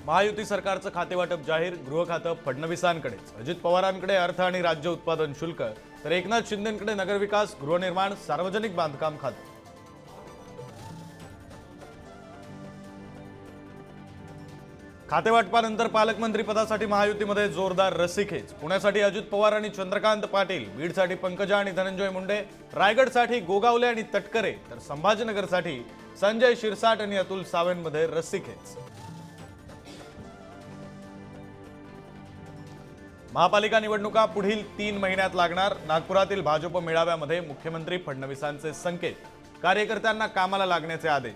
महायुती सरकारचं खातेवाटप जाहीर, गृह खातं फडणवीसांकडेच. अजित पवारांकडे अर्थ आणि राज्य उत्पादन शुल्क, तर एकनाथ शिंदेंकडे नगरविकास, गृहनिर्माण, सार्वजनिक बांधकाम खातं. खातेवाटपानंतर पालकमंत्री पदासाठी महायुतीमध्ये जोरदार रस्सीखेच. पुण्यासाठी अजित पवार आणि चंद्रकांत पाटील, बीडसाठी पंकजा आणि धनंजय मुंडे, रायगडसाठी गोगावले आणि तटकरे, तर संभाजीनगरसाठी संजय शिरसाट आणि अतुल सावेंमध्ये रस्सीखेच. महापालिका निवडणुका पुढील 3 महिन्यात लागणार. नागपुरातील भाजप मेळाव्यामध्ये मुख्यमंत्री फडणवीसांचे संकेत, कार्यकर्त्यांना कामाला लागण्याचे आदेश.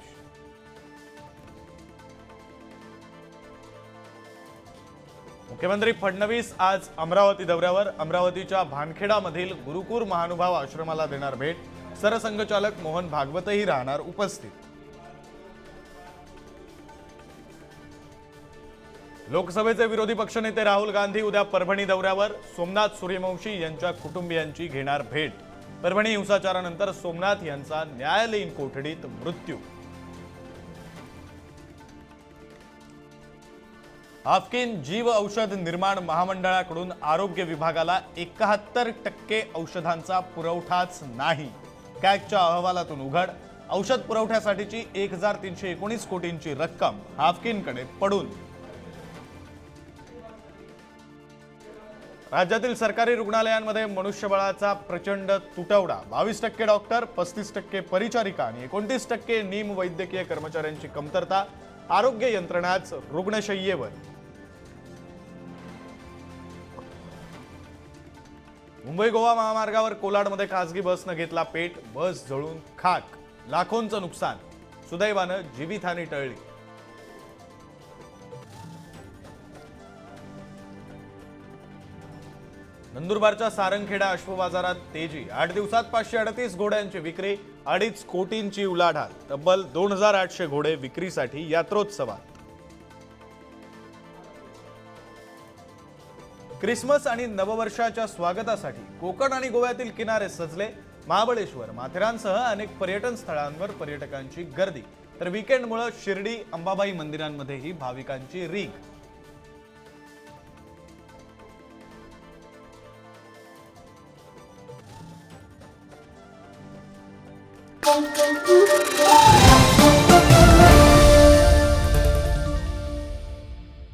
मुख्यमंत्री फडणवीस आज अमरावती दौऱ्यावर. अमरावतीच्या भानखेडामधील गुरुकुर महानुभाव आश्रमाला देणार भेट. सरसंघचालक मोहन भागवतही राहणार उपस्थित. लोकसभेचे विरोधी पक्षनेते राहुल गांधी उद्या परभणी दौऱ्यावर. सोमनाथ सूर्यवंशी यांच्या कुटुंबियांची घेणार भेट. परभणी हिंसाचारानंतर सोमनाथ यांचा न्यायालयीन कोठडीत मृत्यू. हाफकिन जीव औषध निर्माण महामंडळाकडून आरोग्य विभागाला 71% औषधांचा पुरवठाच नाही. कॅगच्या अहवालातून उघड. औषध पुरवठ्यासाठीची 1319 कोटींची रक्कम हाफकिनकडे पडून. राज्यातील सरकारी रुग्णालयांमध्ये मनुष्यबळाचा प्रचंड तुटवडा. 22% डॉक्टर, 35% परिचारिका आणि 29% निमवैद्यकीय कर्मचाऱ्यांची कमतरता. आरोग्य यंत्रणाच रुग्णशय्येवर. मुंबई गोवा महामार्गावर कोलाडमध्ये खासगी बसनं घेतला पेट. बस जळून खाक. लाखोंचं नुकसान. सुदैवानं जीवितहानी टळली. नंदुरबारच्या सारंगखेडा अश्व बाजारात तेजी. 8 दिवसात 538 घोड्यांची विक्री. 2.5 कोटींची उलाढाल. तब्बल 2800 घोडे विक्रीसाठी यात्रोत्सवात. क्रिसमस आणि नववर्षाच्या स्वागतासाठी कोकण आणि गोव्यातील किनारे सजले. महाबळेश्वर, माथेरानसह अनेक पर्यटन स्थळांवर पर्यटकांची गर्दी. तर वीकेंडमुळे शिर्डी, अंबाबाई मंदिरांमध्येही भाविकांची रीघ. Thank you.